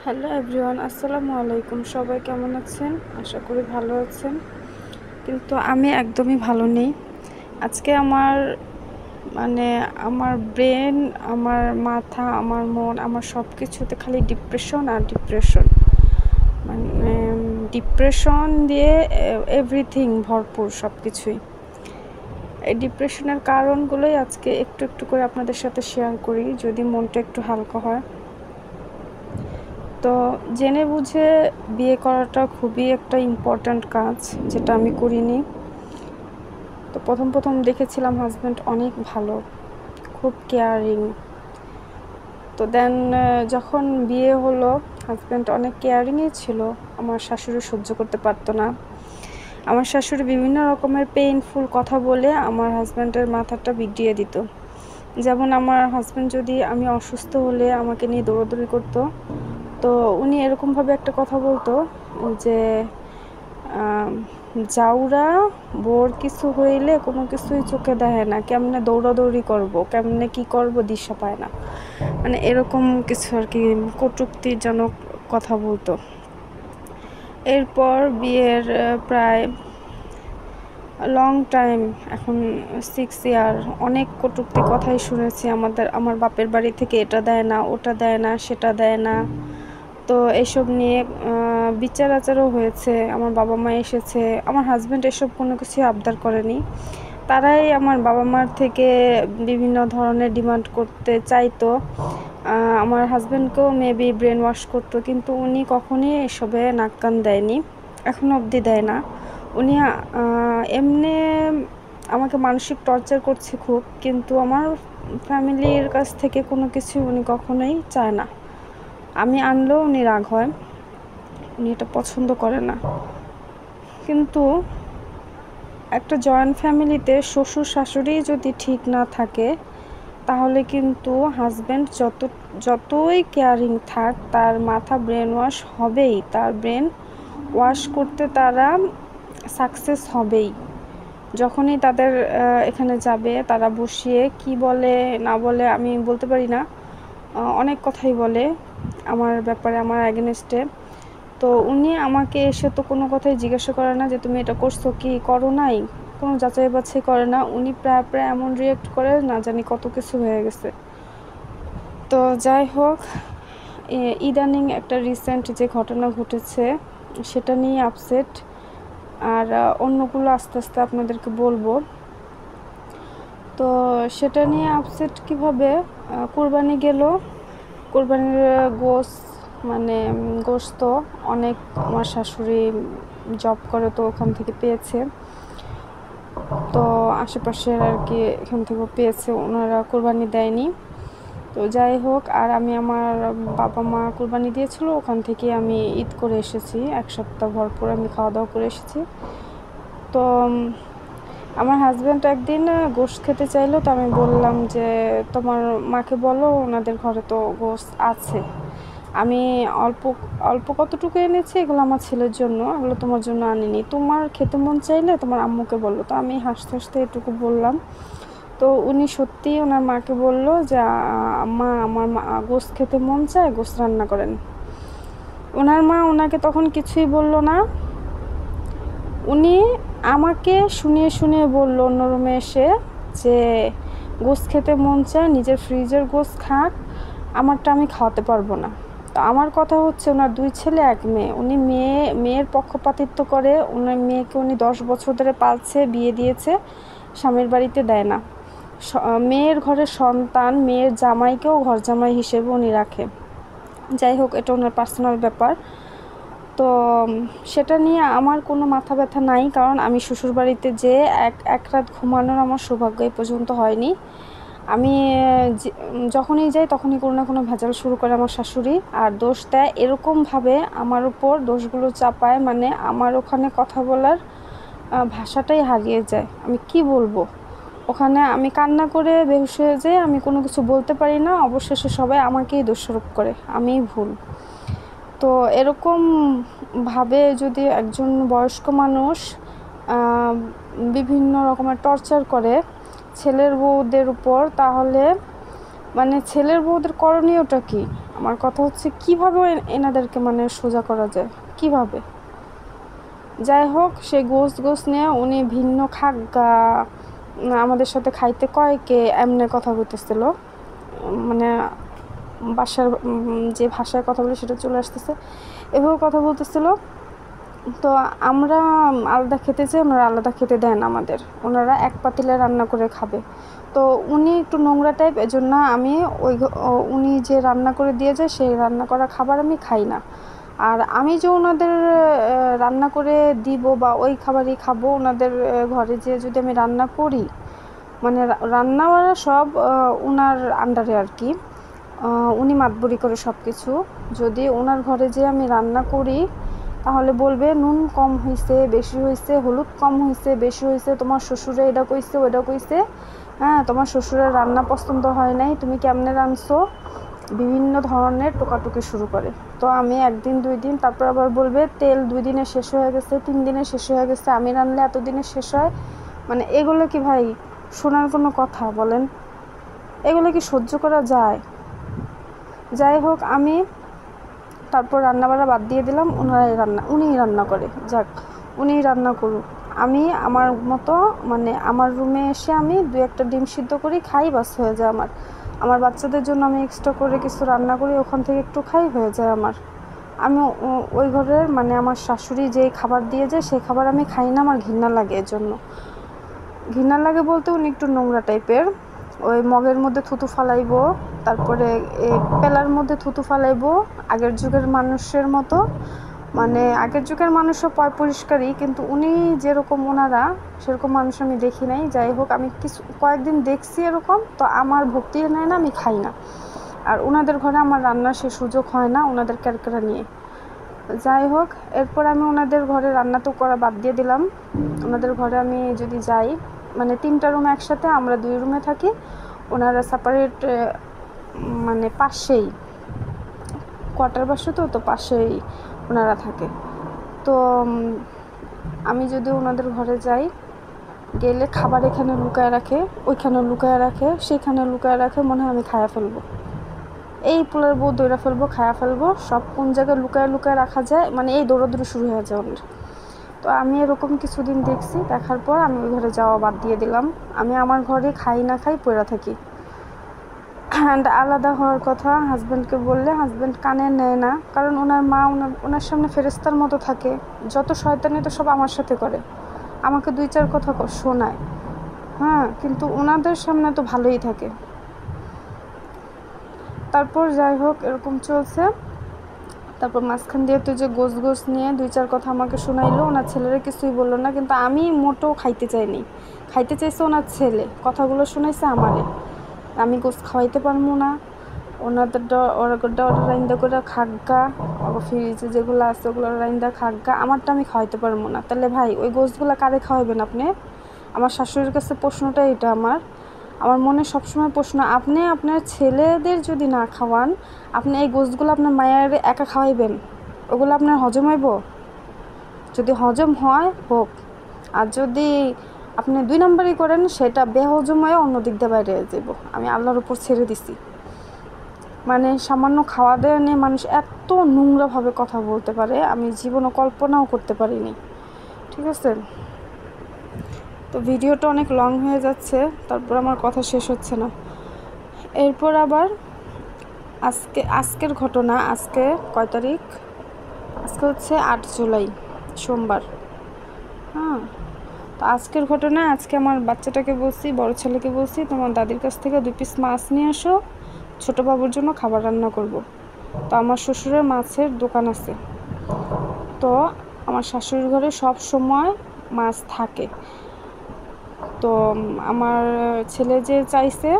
Hello everyone, আসসালামু আলাইকুম। সবাই কেমন আছেন? আশা করি ভালো আছেন, কিন্তু আমি একদমই ভালো নেই। আজকে আমার ব্রেন, আমার মাথা, আমার মন, আমার সব কিছুতে খালি ডিপ্রেশন আর ডিপ্রেশন। মানে ডিপ্রেশন দিয়ে এভরিথিং ভরপুর, সব কিছুই। এই ডিপ্রেশনের কারণগুলোই আজকে একটু একটু করে আপনাদের সাথে শেয়ার করি, যদি মনটা একটু হালকা হয়। তো জেনে বুঝে বিয়ে করাটা খুবই একটা ইম্পর্ট্যান্ট কাজ, যেটা আমি করিনি। তো প্রথম দেখেছিলাম হাজব্যান্ড অনেক ভালো, খুব কেয়ারিং। তো দেন যখন বিয়ে হলো, হাজব্যান্ড অনেক কেয়ারিংই ছিল। আমার শাশুড়ি সহ্য করতে পারতো না। আমার শাশুড়ি বিভিন্ন রকমের পেইনফুল কথা বলে আমার হাজব্যান্ডের মাথাটা বিগড়িয়ে দিত। যেমন আমার হাজব্যান্ড যদি আমি অসুস্থ হলে আমাকে নিয়ে দৌড়াদৌড়ি করতো, তো উনি এরকমভাবে একটা কথা বলতো যে জাউরা বোর কিছু হইলে কোনো কিছুই চোখে দেখে না, কেমনে দৌড়াদৌড়ি করব, কেমনে কি করব দিশা পায় না। মানে এরকম কিছু আর কি, কটূক্তিজনক কথা বলতো। এরপর বিয়ের প্রায় লং টাইম, এখন 6 ইয়ার, অনেক কটূক্তি কথাই শুনেছি। আমার বাপের বাড়ি থেকে এটা দেয় না, ওটা দেয় না, সেটা দেয় না। তো এসব নিয়ে বিচার আচারও হয়েছে। আমার বাবা মা এসেছে, আমার হাজব্যান্ড এসব কোনো কিছুই আবদার করেনি। তারাই আমার বাবা মার থেকে বিভিন্ন ধরনের ডিমান্ড করতে চাইতো। আমার হাজব্যান্ডকেও মেবি ব্রেন ওয়াশ করতো, কিন্তু উনি কখনই এসবে নাক কান দেয়নি, এখনও অবধি দেয় না। উনি এমনি আমাকে মানসিক টর্চার করছে খুব, কিন্তু আমার ফ্যামিলির কাছ থেকে কোনো কিছু উনি কখনোই চায় না। আমি আনলেও উনি রাগ হয়, উনি এটা পছন্দ করে না। কিন্তু একটা জয়েন্ট ফ্যামিলিতে শ্বশুর শাশুড়ি যদি ঠিক না থাকে, তাহলে কিন্তু হাজব্যান্ড যতই কেয়ারিং থাক, তার মাথা ব্রেন ওয়াশ হবেই, তার ব্রেন ওয়াশ করতে তারা সাকসেস হবেই। যখনই তাদের এখানে যাবে, তারা বসিয়ে কি বলে না বলে আমি বলতে পারি না, অনেক কথাই বলে আমার ব্যাপারে, আমার অ্যাগেনস্টে। তো উনি আমাকে এসে তো কোনো কথাই জিজ্ঞাসা করে না যে তুমি এটা করছো কি করো নাই, কোনো যাচাই বাছাই করে না। উনি প্রায় এমন রিয়েক্ট করে না জানি কত কিছু হয়ে গেছে। তো যাই হোক, ইদানিং একটা রিসেন্ট যে ঘটনা ঘটেছে সেটা নিয়ে আপসেট, আর অন্যগুলো আস্তে আস্তে আপনাদেরকে বলবো। তো সেটা নিয়ে আপসেট কিভাবে, কোরবানি গেল, কোরবানির গোশত অনেক আমার শাশুড়ি জব করে, তো ওখান থেকে পেয়েছে। তো আশেপাশের আর কি এখান থেকেও পেয়েছে, ওনারা কোরবানি দেয়নি। তো যাই হোক, আর আমি আমার বাবা মা কোরবানি দিয়েছিল, ওখান থেকে আমি ঈদ করে এসেছি, 1 সপ্তাহ ভরপুর আমি খাওয়া দাওয়া করে এসেছি। তো আমার হাজব্যান্ড একদিন গোশত খেতে চাইলো, তো আমি বললাম যে তোমার মাকে বলো, ওনাদের ঘরে তো গোশত আছে, আমি অল্প অল্প কতটুকু এনেছি, এগুলো আমার ছেলের জন্য, এগুলো তোমার জন্য আনিনি, তোমার খেতে মন চাইলে তোমার আম্মুকে বললো। তো আমি হাসতে হাসতে এটুকু বললাম। তো উনি সত্যিই ওনার মাকে বলল যে আম্মা, আমার গোশত খেতে মন চায়, গোশত রান্না করেন। ওনার মা ওনাকে তখন কিছুই বলল না। উনি আমাকে শুনিয়ে শুনিয়ে বলল অন্য রুমে এসে যে গোশত খেতে মন চায়, নিজের ফ্রিজের গোশত খাক, আমারটা আমি খাওয়াতে পারবো না। তো আমার কথা হচ্ছে, ওনার 2 ছেলে 1 মেয়ে, উনি মেয়ের পক্ষপাতিত্ব করে। ওনার মেয়েকে উনি 10 বছর ধরে পালছে, বিয়ে দিয়েছে, স্বামীর বাড়িতে দেয় না। মেয়ের ঘরের সন্তান, মেয়ের জামাইকেও ঘর জামাই হিসেবে উনি রাখে। যাই হোক, এটা ওনার পার্সোনাল ব্যাপার। তো সেটা নিয়ে আমার কোনো মাথা ব্যথা নাই, কারণ আমি শ্বশুরবাড়িতে যে এক রাত ঘুমানোর আমার সৌভাগ্য এই পর্যন্ত হয়নি। আমি যখনই যাই তখনই কোনো না কোনো ভেজাল শুরু করে আমার শাশুড়ি, আর দোষ দেয় এরকমভাবে আমার উপর, দোষগুলো চাপায়, মানে আমার ওখানে কথা বলার ভাষাটাই হারিয়ে যায়। আমি কি বলবো, ওখানে আমি কান্না করে বেহুশ হয়ে যাই, আমি কোনো কিছু বলতে পারি না। অবশেষে সবাই আমাকেই দোষারোপ করে, আমিই ভুল। তো এরকমভাবে যদি একজন বয়স্ক মানুষ বিভিন্ন রকমের টর্চার করে ছেলের বউদের উপর, তাহলে মানে ছেলের বউদের করণীয়টা কী? আমার কথা হচ্ছে কীভাবে এনাদেরকে মানে সোজা করা যায়, কিভাবে? যাই হোক, সেই গোস নিয়ে উনি ভিন্ন খাগা আমাদের সাথে খাইতে কয়কে এমনি কথা বলতেছিল, মানে বাসার যে ভাষায় কথা বলে সেটা চলে আসতেছে, এভাবে কথা বলতেছিল। তো আমরা আলাদা খেতে চাই, ওনারা আলাদা খেতে দেন আমাদের, ওনারা এক পাতিলে রান্না করে খাবে। তো উনি একটু নোংরা টাইপ, এজন্য আমি উনি যে রান্না করে দিয়ে যায় সেই রান্না করা খাবার আমি খাই না। আর আমি যে ওনাদের রান্না করে দিব বা ওই খাবারই খাবো, ওনাদের ঘরে যে যদি আমি রান্না করি, মানে রান্নাওয়ালা সব ওনার আন্ডারে আর কি, উনি মাতবরি করে সব কিছু। যদি ওনার ঘরে যে আমি রান্না করি তাহলে বলবে নুন কম হয়েছে, বেশি হয়েছে, হলুদ কম হয়েছে, বেশি হয়েছে, তোমার শ্বশুরে এটা কইছে ওটা কইছে, হ্যাঁ তোমার শ্বশুরের রান্না পছন্দ হয় নাই, তুমি কেমনে রাঁধছো, বিভিন্ন ধরনের টোকাটুকি শুরু করে। তো আমি একদিন 2 দিন, তারপর আবার বলবে তেল 2 দিনে শেষ হয়ে গেছে, 3 দিনে শেষ হয়ে গেছে, আমি রান্নলে এতদিনে শেষ হয়। মানে এগুলো কি ভাই শোনার কোনো কথা বলেন? এগুলো কি সহ্য করা যায়? যাই হোক, আমি তারপর রান্নাবাড়া বাদ দিয়ে দিলাম, উনিই রান্না করে, যাক উনিই রান্না করুক, আমি আমার মতো মানে আমার রুমে এসে আমি 2-1টা ডিম সিদ্ধ করি, খাই, বাস হয়ে যায় আমার বাচ্চাদের জন্য আমি এক্সট্রা করে কিছু রান্না করি, ওখান থেকে একটু খাই, হয়ে যায় আমার। আমি ওই ঘরের মানে আমার শাশুড়ি যেই খাবার দিয়ে যায় সেই খাবার আমি খাই না, আমার ঘৃণা লাগে। এজন্য ঘৃণা লাগে বলতে উনি একটু নোংরা টাইপের, ওই মগের মধ্যে থুতু ফালাইবো, তারপরে পেলার মধ্যে থুতু ফালাইবো, আগের যুগের মানুষের মতো। মানে আগের যুগের মানুষও পরিষ্কারই, কিন্তু উনি যেরকম ওনারা সেরকম মানুষ আমি দেখি নাই। যাই হোক, আমি কয়েকদিন দেখছি এরকম, তো আমার ভক্তি নেয় না, আমি খাই না। আর ওনাদের ঘরে আমার রান্নার সে সুযোগ হয় না ওনাদের ক্যারকেরা নিয়ে। যাই হোক, এরপর আমি ওনাদের ঘরে রান্না তো করা বাদ দিয়ে দিলাম। ওনাদের ঘরে আমি যদি যাই, মানে 3টা রুম একসাথে, আমরা 2 রুমে থাকি, ওনারা সেপারেট, মানে পাশেই কোয়ার্টার বাসা, তো পাশেই ওনারা থাকে। তো আমি যদি ওনাদের ঘরে যাই, গেলে খাবার এখানে লুকায় রাখে, ওইখানে লুকায় রাখে, সেখানে লুকায় রাখে, মনে হয় আমি খায়া ফেলবো, এই পোলার বউ দৌড়া ফেলবো, খায়া ফেলবো, সব কোন জায়গায় লুকায় লুকায় রাখা যায়, মানে এই দৌড়াদৌড়ি শুরু হয়ে যায় ওদের। তো আমি এরকম কিছুদিন দেখছি, দেখার পর আমি ওই ঘরে যাওয়া বাদ দিয়ে দিলাম। আমি আমার ঘরে খাই না খাই পড়ে থাকি। অ্যান্ড আলাদা হওয়ার কথা হাজব্যান্ডকে বললে হাজব্যান্ড কানে নেয় না, কারণ ওনার মা ওনার সামনে ফেরেস্তার মতো থাকে, যত শয়তানি তো সব আমার সাথে করে, আমাকে 2-4 কথা শোনায়, হ্যাঁ, কিন্তু ওনাদের সামনে তো ভালোই থাকে। তারপর যাই হোক, এরকম চলছে। তারপর মাঝখান দিয়ে তো যে গোস নিয়ে 2-4 কথা আমাকে শোনাইলো, ওনার ছেলেরা কিছুই বললো না, কিন্তু আমি মোটেও খাইতে চাইনি, খাইতে চাইছে ওনার ছেলে, কথাগুলো শোনাইছে আমারে, আমি গোস খাওয়াইতে পারবো না, ওনাদেরটা ওরা রাইন্দা করে খাগা, ফ্রিজে যেগুলো আছে ওগুলো রাইন্দা খাগা, আমারটা আমি খাওয়াইতে পারবো না। তাহলে ভাই ওই গোসগুলো কারে খাওয়াবেন আপনি? আমার শাশুড়ির কাছে প্রশ্নটা এটা আমার মনে সবসময় প্রশ্ন, আপনি আপনার ছেলেদের যদি না খাওয়ান, আপনি এই গোসগুলো আপনার মায়ের একা খাওয়াইবেন? ওগুলো আপনার হজম হইব? যদি হজম হয় হোক, আর যদি আপনি 2 নম্বরই করেন, সেটা বেহজম হয়ে অন্য দিক দিয়ে বাইরে যাব, আমি আল্লাহর উপর ছেড়ে দিছি। মানে সামান্য খাওয়া দাওয়া নিয়ে মানুষ এত নোংরাভাবে কথা বলতে পারে, আমি জীবনে কল্পনাও করতে পারিনি। ঠিক আছে, তো ভিডিওটা অনেক লং হয়ে যাচ্ছে, তারপর আমার কথা শেষ হচ্ছে না। এরপর আবার আজকের ঘটনা, আজকে কয় তারিখ? আজকে হচ্ছে 8 জুলাই, সোমবার। হ্যাঁ, তো আজকের ঘটনা, আজকে আমার বাচ্চাটাকে বলছি, বড় ছেলেকে বলছি, তোমার দাদির কাছ থেকে 2 পিস মাছ নিয়ে আসো, ছোটো বাবুর জন্য খাবার রান্না করব। তো আমার শ্বশুরের মাছের দোকান আছে, তো আমার শাশুড়ির ঘরে সব সময় মাছ থাকে। তো আমার ছেলে যে চাইছে,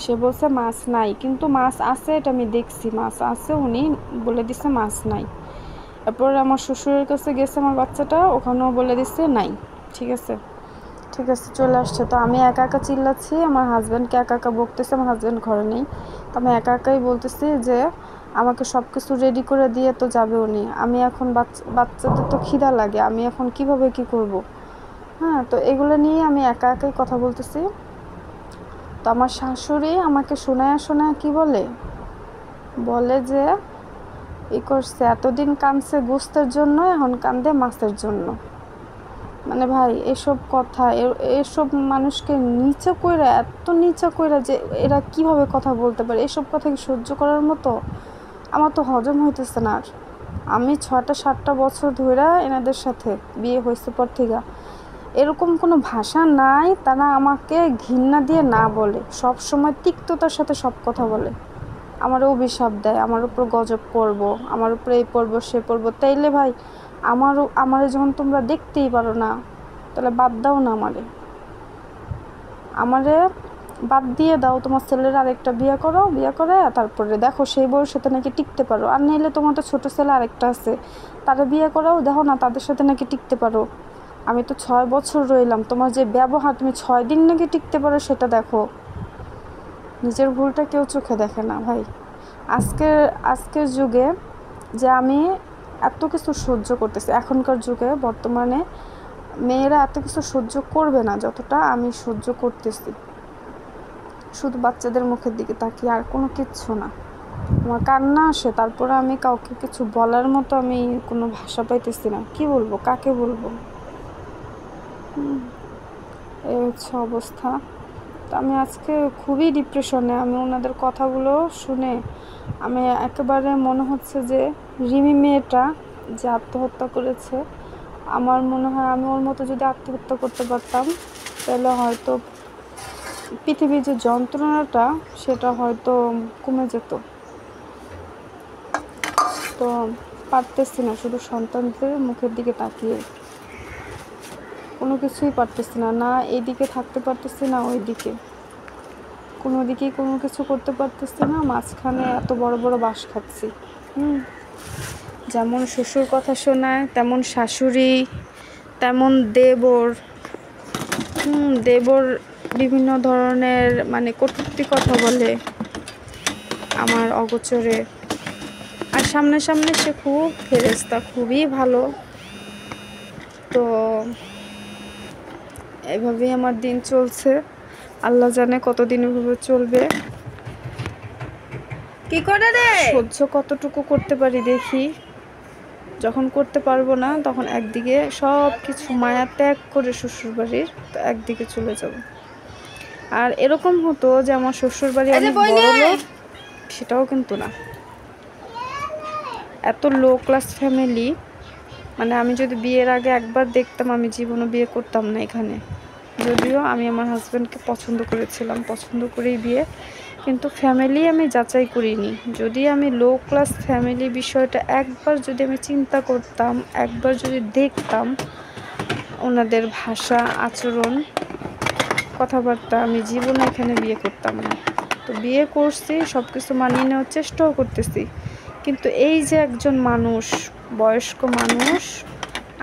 সে বলছে মাছ নাই, কিন্তু মাছ আছে, এটা আমি দেখছি মাছ আছে, উনি বলে দিছে মাছ নাই। এরপর আমার শ্বশুরের কাছে গেছে আমার বাচ্চাটা, ওখানেও বলে দিচ্ছে নাই। ঠিক আছে, চলে আসছে। তো আমি একা একা চিল্লাচ্ছি, আমার হাজব্যান্ডকে একা একা বকতেছে, আমার হাজব্যান্ড ঘরে নেই, তো আমি একা একাই বলতেছি যে আমাকে সব কিছু রেডি করে দিয়ে তো যাবে উনি, আমি এখন বাচ্চাদের তো খিদা লাগে, আমি এখন কিভাবে কি করব? হ্যাঁ, তো এগুলো নিয়ে আমি একা একাই কথা বলতেছি। তো আমার শাশুড়ি আমাকে শোনায় কি বলে, বলে যে ই করছে, এতদিন কাঁদছে গোস্তের জন্য, এখন কান্দে মাছের জন্য। মানে ভাই এসব কথা, এসব মানুষকে নিচে কইরা, এত নিচে কইরা যে এরা কিভাবে কথা বলতে পারে, এসব কথা কি সহ্য করার মতো? আমার তো হজম হইতেছে না। আর আমি 6-7টা বছর ধরে এনাদের সাথে বিয়ে হয়েছে পর থেকে এরকম কোনো ভাষা নাই তারা আমাকে ঘৃণা দিয়ে না বলে, সব সময় তিক্ততার সাথে সব কথা বলে, আমার অভিশাপ দেয়, আমার উপর গজব করব, আমার উপরে এই পড়ব সে পড়ব। তাইলে ভাই আমারে যখন তোমরা দেখতেই পারো না, তাহলে বাদ দাও না, আমারে বাদ দিয়ে দাও, তোমার ছেলের আরেকটা বিয়ে করো, বিয়ে করে তারপরে দেখো সেই বউয়ের সাথে নাকি টিকতে পারো। আর নাইলে তোমার তো ছোটো ছেলে আরেকটা আছে, তারা বিয়ে করাও, দেখো না তাদের সাথে নাকি টিকতে পারো। আমি তো 6 বছর রইলাম, তোমার যে ব্যবহার, তুমি 6 দিন নাকি টিকতে পারো সেটা দেখো। নিজের ভুলটা কেউ চোখে দেখে না ভাই। আজকের যুগে যে আমি এত কিছু সহ্য করতেছি, এখনকার যুগে বর্তমানে মেয়েরা এত কিছু সহ্য করবে না যতটা আমি সহ্য করতেছি। শুধু বাচ্চাদের মুখের দিকে তাকিয়ে, আর কোনো কিচ্ছু না। আমার কান্না আসে, তারপরে আমি কাউকে কিছু বলার মতো আমি কোনো ভাষা পাইতেছি না। কি বলবো, কাকে বলবো? এই হচ্ছে অবস্থা। তো আমি আজকে খুবই ডিপ্রেশনে। আমি ওনাদের কথাগুলো শুনে আমি একেবারে মনে হচ্ছে যে রিমি মেয়েটা যে আত্মহত্যা করেছে, আমার মনে হয় আমি ওর মতো যদি আত্মহত্যা করতে পারতাম তাহলে হয়তো পৃথিবীর যে যন্ত্রণাটা সেটা হয়তো কমে যেত। তো পারতেছি না, শুধু সন্তানদের মুখের দিকে তাকিয়ে কোনো কিছুই পারতেছি না, না এইদিকে থাকতে পারতেছি না ওইদিকে, কোনো দিকেই কোনো কিছু করতে পারতেছি না। মাঝখানে এত বড় বড় বাঁশ খাচ্ছি। যেমন শ্বশুর কথা শোনায়, তেমন শাশুড়ি, তেমন দেবর, দেবর বিভিন্ন ধরনের মানে কটূক্তি কথা বলে আমার অগোচরে। আর সামনে সামনে সে খুব ফেরেশতা, খুবই ভালো। তো এভাবেই আমার দিন চলছে, আল্লাহ জানে কতদিন এভাবে চলবে। কি করে রে, সহ্য কতটুকু করতে পারি দেখি। যখন করতে পারবো না তখন একদিকে সব কিছু মায়া ত্যাগ করে শ্বশুরবাড়ির, তো একদিকে চলে যাব। আর এরকম হতো যে আমার শ্বশুরবাড়ি অনেক বড় লোক, সেটাও কিন্তু না, এত লো ক্লাস ফ্যামিলি। মানে আমি যদি বিয়ের আগে একবার দেখতাম, আমি জীবনও বিয়ে করতাম না এখানে। যদিও আমি আমার হাজব্যান্ডকে পছন্দ করেছিলাম, পছন্দ করেই বিয়ে, কিন্তু ফ্যামিলি আমি যাচাই করিনি। যদি আমি লো ক্লাস ফ্যামিলি বিষয়টা একবার যদি আমি চিন্তা করতাম, একবার যদি দেখতাম ওনাদের ভাষা, আচরণ, কথাবার্তা, আমি জীবনে এখানে বিয়ে করতাম না। তো বিয়ে করছি, সব কিছু মানিয়ে নেওয়ার চেষ্টাও করতেছি, কিন্তু এই যে একজন মানুষ, বয়স্ক মানুষ,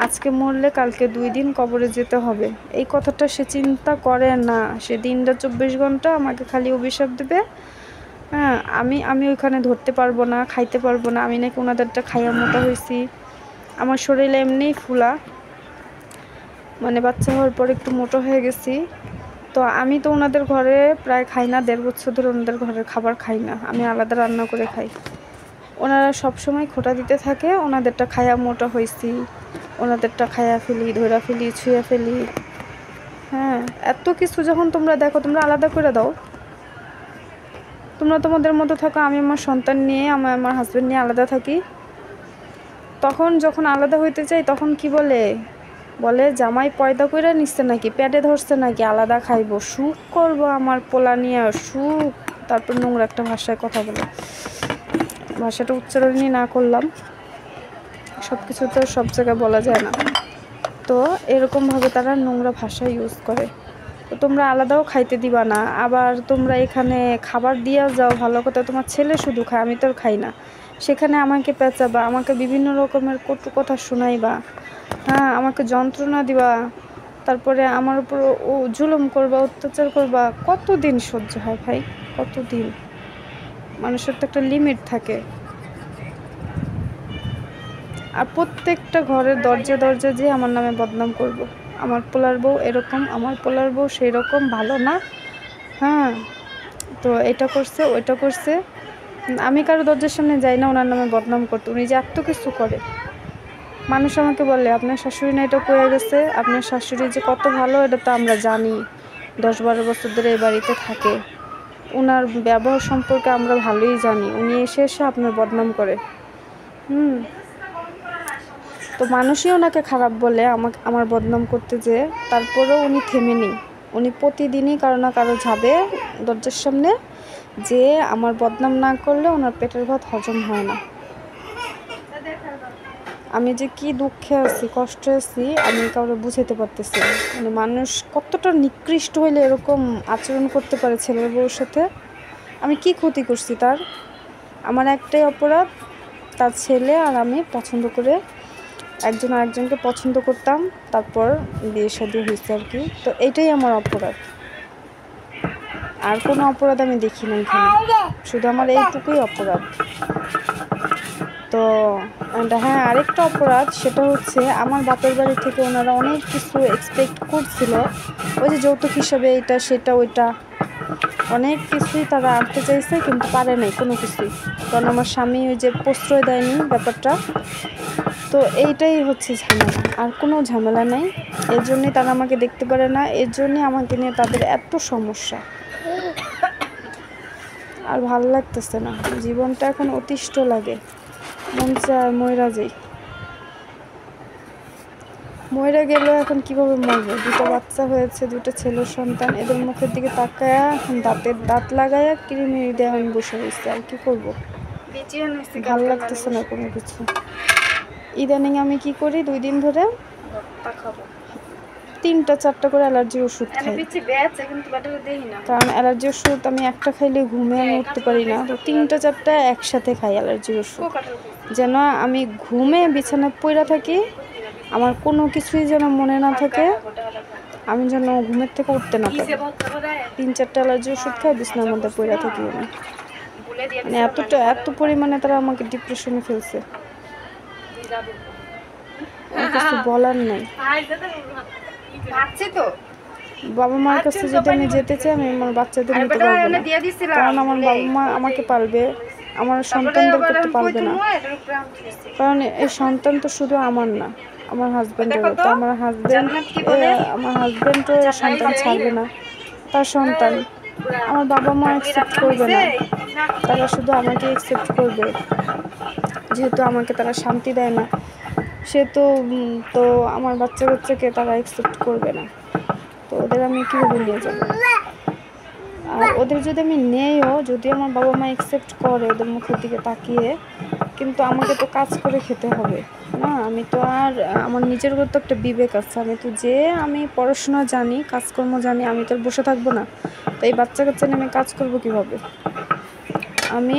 আজকে মরলে কালকে 2 দিন কবরে যেতে হবে, এই কথাটা সে চিন্তা করে না। সে দিনটা 24 ঘন্টা আমাকে খালি অভিশাপ দেবে। হ্যাঁ, আমি ওইখানে ধরতে পারবো না, খাইতে পারবো না, আমি নাকি ওনাদেরটা খাইয়া মোটা হয়েছি। আমার শরীরে এমনিই ফুলা, মানে বাচ্চা হওয়ার পর একটু মোটা হয়ে গেছি। তো আমি তো ওনাদের ঘরে প্রায় খাই না, 1.5 বছর ধরে ওনাদের ঘরের খাবার খাই না, আমি আলাদা রান্না করে খাই। ওনারা সবসময় খোঁটা দিতে থাকে, ওনাদেরটা খায়া মোটা হয়েছি, ওনাদেরটা খায়া ফেলি, ধরা ফেলি, ছুঁয়ে ফেলি। হ্যাঁ, এত কিছু যখন তোমরা দেখো, তোমরা আলাদা করে দাও। তোমরা তোমাদের মতো থাকো, আমি আমার সন্তান নিয়ে, আমার হাজব্যান্ড নিয়ে আলাদা থাকি। তখন যখন আলাদা হইতে চাই তখন কি বলে জামাই পয়দা করে নিচ্ছে নাকি, পেটে ধরছে নাকি, আলাদা খাইবো, সুখ করব আমার পোলা নিয়ে, সুখ। তারপর নোংরা একটা ভাষায় কথা বলে, ভাষাটা উচ্চারণই না করলাম, সব কিছু তো সব জায়গায় বলা যায় না। তো এরকমভাবে তারা নোংরা ভাষা ইউজ করে। তো তোমরা আলাদাও খাইতে দিবা না, আবার তোমরা এখানে খাবার দিয়া যাও, ভালো কথা, তোমার ছেলে শুধু খায়, আমি তো খাই না। সেখানে আমাকে পেঁচাবা, আমাকে বিভিন্ন রকমের কটু কথা শোনাইবা, হ্যাঁ, আমাকে যন্ত্রণা দিবা, তারপরে আমার উপর ও জুলুম করবা, অত্যাচার করবা। কতদিন সহ্য হয় ভাই, কতদিন? মানুষের তো একটা লিমিট থাকে। আর প্রত্যেকটা ঘরের দরজা দরজা যে আমার নামে বদনাম করব, আমার পোলার বউ এরকম, আমার পোলার বউ সেই রকম, ভালো না। হ্যাঁ, তো এটা করছে, ওইটা করছে। আমি কারো দরজার সামনে যাই না ওনার নামে বদনাম করতে। উনি যে এত কিছু করে, মানুষ আমাকে বলে আপনার শাশুড়ি না এটা কয়ে গেছে, আপনার শাশুড়ি যে কত ভালো এটা তো আমরা জানি, 10-12 বছর ধরে এই বাড়িতে থাকে, ওনার ব্যবহার সম্পর্কে আমরা ভালোই জানি, উনি এসে এসে আপনার বদনাম করে। তো মানুষই ওনাকে খারাপ বলে আমার বদনাম করতে যেয়ে, তারপরেও উনি থেমে নেই। উনি প্রতিদিনই কারো না কারো যাবে দরজার সামনে, যে আমার বদনাম না করলে ওনার পেটের ভাত হজম হয় না। আমি যে কি দুঃখে আছি, কষ্টে আছি, আমি কাউকে বুঝাতে পারতেছি না। মানে মানুষ কতটা নিকৃষ্ট হইলে এরকম আচরণ করতে পারে ছেলের বউর সাথে। আমি কি ক্ষতি করছি তার? আমার একটাই অপরাধ, তার ছেলে আর আমি পছন্দ করে একজন আরেকজনকে পছন্দ করতাম, তারপর বিয়ে শাদী হয়েছে আর কি। তো এইটাই আমার অপরাধ, আর কোনো অপরাধ আমি দেখি না এখানে, শুধু আমার এইটুকুই অপরাধ। তো হ্যাঁ, আরেকটা অপরাধ সেটা হচ্ছে আমার বাপের বাড়ি থেকে ওনারা অনেক কিছু এক্সপেক্ট করছিল, ওই যে যৌতুক হিসাবে এটা সেটা ওইটা অনেক কিছুই তারা আনতে চাইছে, কিন্তু পারে নাই কোনো কিছুই, কারণ আমার স্বামী ওই যে প্রশ্রয় দেয়নি ব্যাপারটা। তো এইটাই হচ্ছে ঝামেলা, আর কোনো ঝামেলা নেই। এর জন্যই তারা আমাকে দেখতে পারে না, এর জন্যই আমাকে নিয়ে তাদের এত সমস্যা। আর ভালো লাগতেছে না, জীবনটা এখন অতিষ্ঠ লাগে, মন চায় ময়রা যাই। ময়রা গেল, এখন কিভাবে মরবো? 2টা বাচ্চা হয়েছে, 2টা ছেলের সন্তান, এদের মুখের দিকে তাকায়া এখন দাঁত লাগায়া কিরিমিরি দিয়ে আমি বসে রয়েছি। আর কি করবো, ভালো লাগতেছে না কোনো কিছু। ইদানিং আমি কি করি, 2 দিন ধরে 3টা-4টা করে অ্যালার্জির ওষুধ খাই, কারণ অ্যালার্জির ওষুধ আমি একটা খাইলে ঘুমে আমি উঠতে পারি না। তো 3টা-4টা একসাথে খাই অ্যালার্জির ওষুধ, যেন আমি ঘুমে বিছানায় পড়ে থাকি, আমার কোনো কিছুই যেন মনে না থাকে, আমি যেন ঘুমের থেকে উঠতে না পারি। 3-4টা অ্যালার্জি ওষুধ খাই, বিছানার মধ্যে পড়ে থাকি আমি। মানে এত পরিমাণে তারা আমাকে ডিপ্রেশনে ফেলছে, কিছু বলার নাই। বাবা মার কাছে যদি আমি যেতে চাই, আমি আমার বাচ্চাদের নিতে পারবো না, কারণ আমার বাবা মা আমাকে পালবে, আমার সন্তানদের করতে পারবে না, কারণ এই সন্তান তো শুধু আমার না, আমার হাজব্যান্ডেরও। তো আমার হাজব্যান্ডও সন্তান ছাড়বে না, তার সন্তান। আমার বাবা মা অ্যাকসেপ্ট করবে না, তারা শুধু আমাকে অ্যাকসেপ্ট করবে, যেহেতু আমাকে তারা শান্তি দেয় না, সে তো আমার বাচ্চাকে তারা অ্যাকসেপ্ট করবে না। তো ওদের আমি কীভাবে নিয়ে যাবো? আর ওদের যদি আমি নেইও, যদি আমার বাবা মা অ্যাকসেপ্ট করে ওদের মুখের দিকে তাকিয়ে, কিন্তু আমাকে তো কাজ করে খেতে হবে না। আমি তো আর আমার নিজের তো একটা বিবেক আছে, আমি পড়াশোনা জানি, কাজকর্ম জানি, আমি তো আর বসে থাকবো না। তো এই বাচ্চা কাচ্চা নিয়ে আমি কাজ করবো কীভাবে? আমি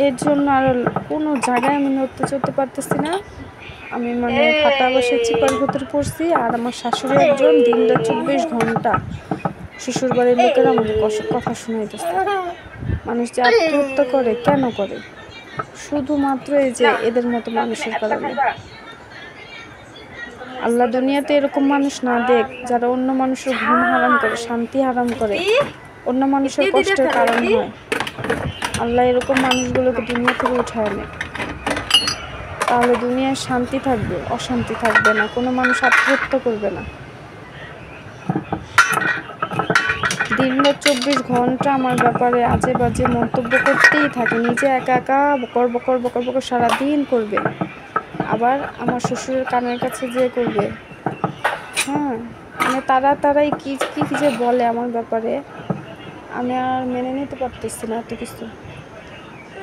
এর জন্য আর কোনো জায়গায় আমি নড়তে চড়তে পারতেছি না। আমি মানে ফাটা বসে চিপার ভিতরে পড়ছি। আর আমার শাশুড়ি একজন দিনটা 24 ঘন্টা শ্বশুর বাড়ির লোকেরা আমাকে কথা শোনাইতেছে। মানুষ যে আত্মহত্যা করে কেন করে? শুধুমাত্র এই যে এদের মতো মানুষের কারণে। আল্লাহ দুনিয়াতে এরকম মানুষ না দেখ যারা অন্য মানুষের ঘুম হারাম করে, শান্তি হারাম করে, অন্য মানুষের কষ্টের কারণ হয়। আল্লাহ এরকম মানুষগুলোকে দুনিয়া থেকে উঠায় নেয়, তাহলে দুনিয়ায় শান্তি থাকবে, অশান্তি থাকবে না, কোনো মানুষ আত্মহত্যা করবে না। দিনরাত 24 ঘন্টা আমার ব্যাপারে আজে বাজে মন্তব্য করতেই থাকে, নিজে একা একা বকর বকর সারাদিন করবে, আবার আমার শ্বশুরের কানের কাছে যেয়ে করবে। হ্যাঁ, মানে তারাই কি যে বলে আমার ব্যাপারে, আমি আর মেনে নিতে পারতেছি না এত কিছু।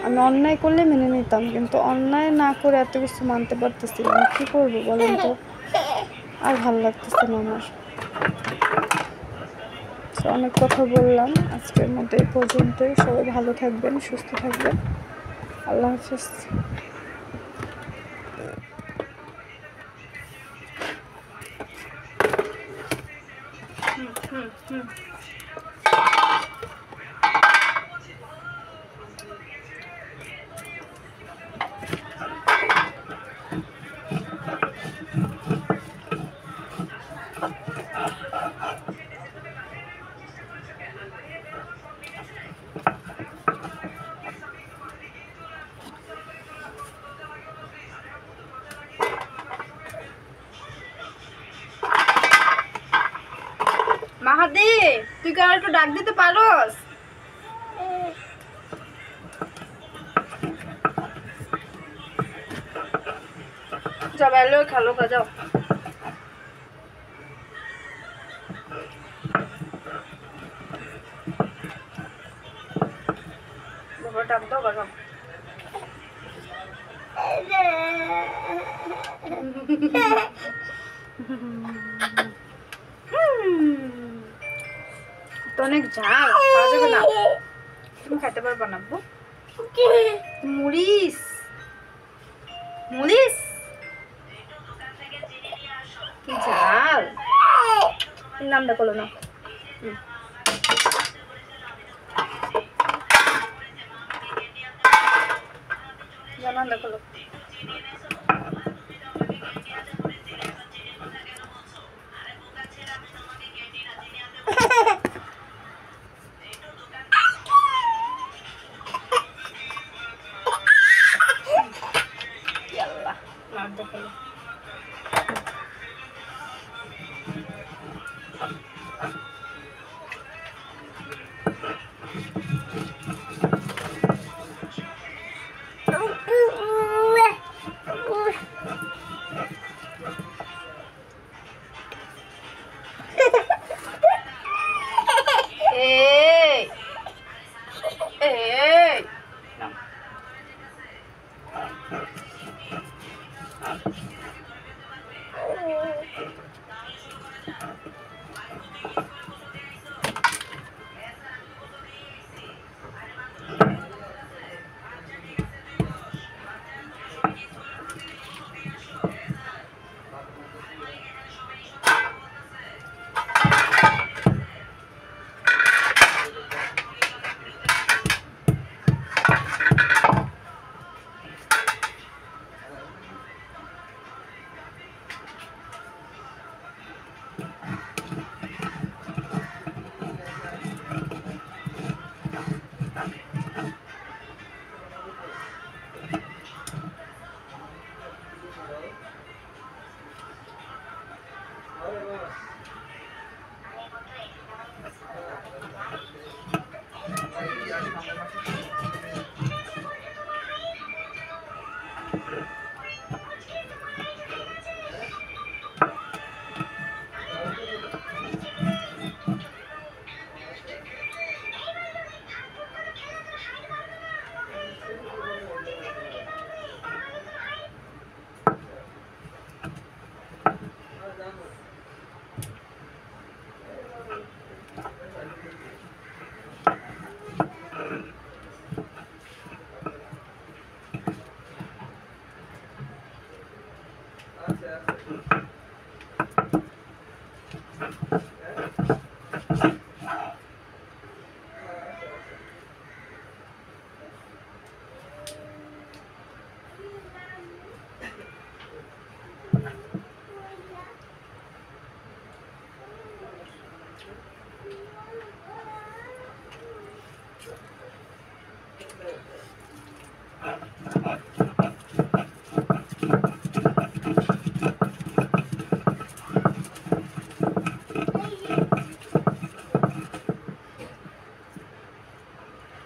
আমি অন্যায় করলে মেনে নিতাম, কিন্তু অন্যায় না করে এত কিছু মানতে পারতেছি না। কী করবো বলেন তো? আর ভালো লাগতেছে না আমার। অনেক কথা বললাম, আজকের মতো এই পর্যন্তই। সবাই ভালো থাকবেন, সুস্থ থাকবেন। আল্লাহ হাফিজ। তুই কি আর একটু ডাক দিতে পারোস? যাও এলো খেলো গা, যাও। বাবা ডাক দাও বাবা। তো অনেক ঝাল, খাওয়া যাবে না। তুমি খেতে পারবা না আব্বু? মুড়িস মুড়িস কি ঝাল। নামটা করলো না। নামটা করলো।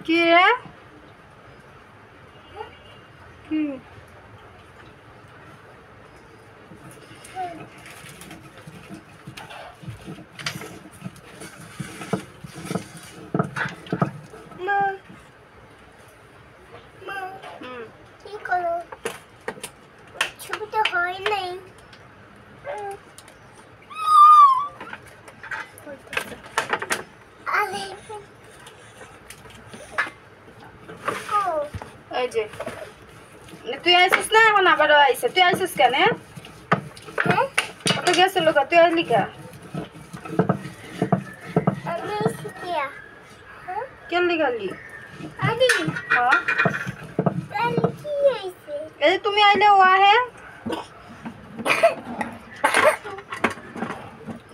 কি রে কি ছবিটা হয় নাই। এই যে তুই আইছিস না, এখন আবারও আইছে। তুই আইছিস কেন? কত গেছিল কা? তুই আইলি কা? কেলি গালি? এই তুমি আইলে ও আহে।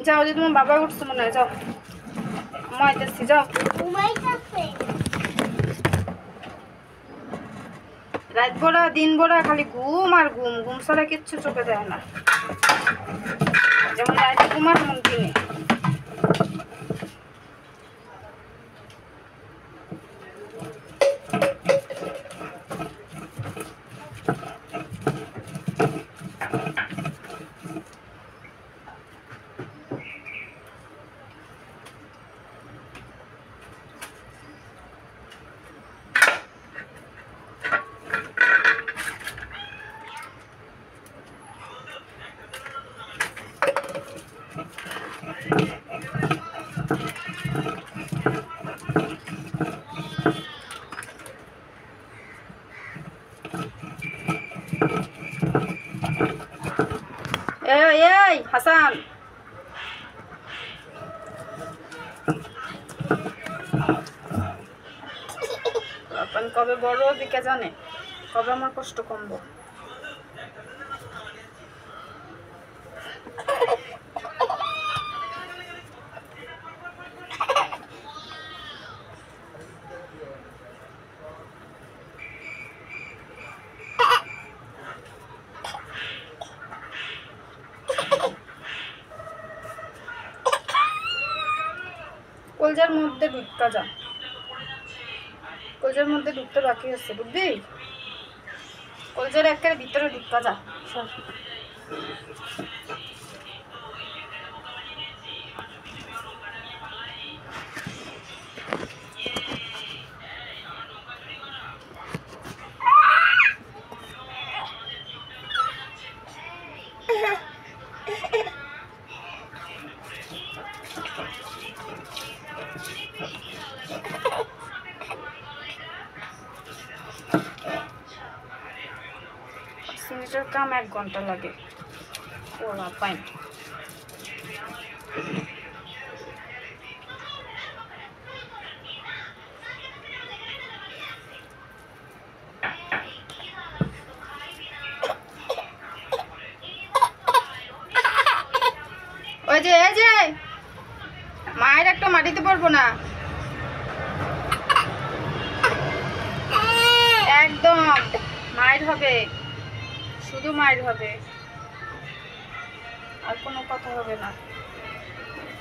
যাও, যে তোমার বাবা উঠছে মনে হয়, যাও। মাইতেছি, যাও। রাত ভরা দিন ভরা খালি ঘুম আর ঘুম, ঘুম ছাড়া কিচ্ছু চোখে দেয় না। যেমন রাতে ঘুমার তেমন দিনে। এই হাসান, আপন কবে বড় হবি কে জানে, কবে আমার কষ্ট কমবো। কলজার মধ্যে ঢুকা যা, কলজার মধ্যে ঢুকতে বাকি আছে, বুঝবি? কলজার একের ভিতরে ঢুকা যা। সর। মিনিটের কাম 1 ঘন্টা লাগে। ওরা পাই ওই যে এই যে মায়ের একটা মাটিতে পড়বো না একদম, মায়ের হবে, শুধু মায়ের হবে, আর কোনো কথা হবে না,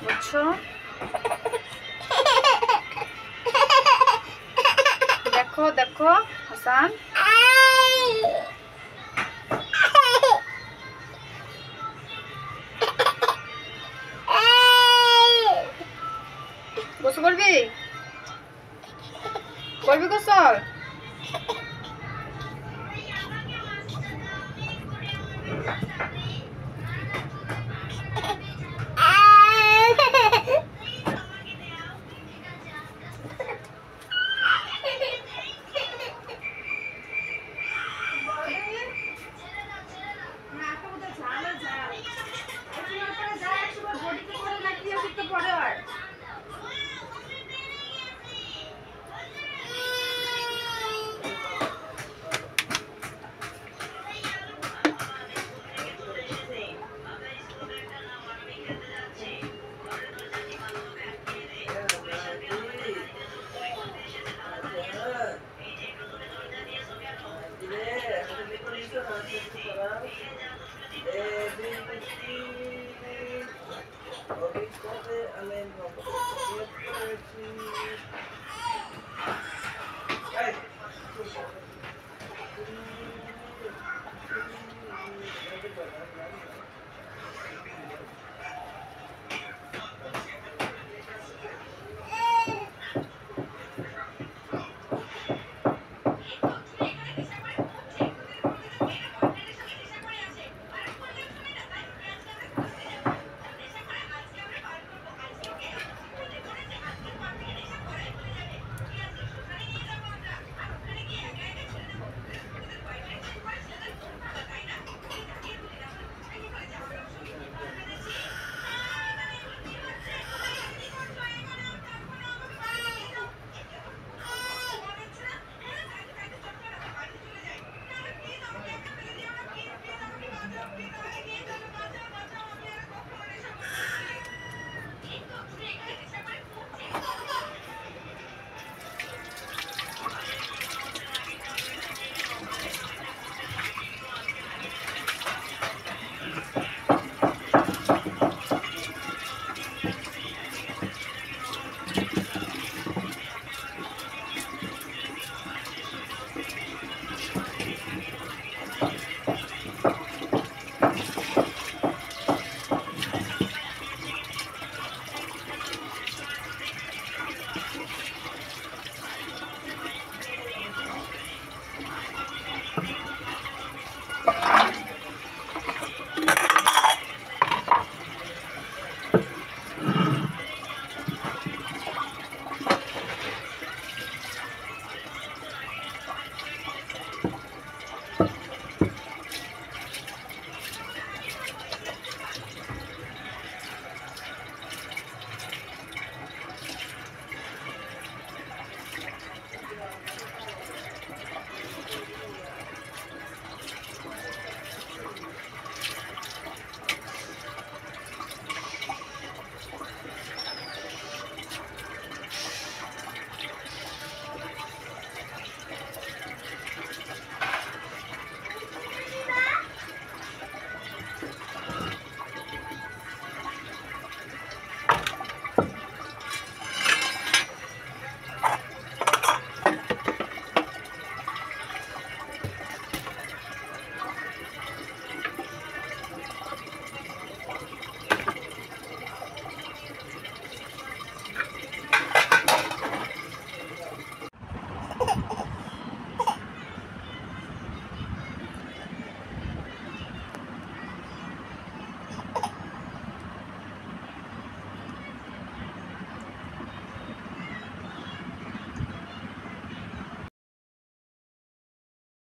বুঝছো? দেখো দেখো হাসান, গোসল করবি? করবি গোসল? Obiskowy, ale no,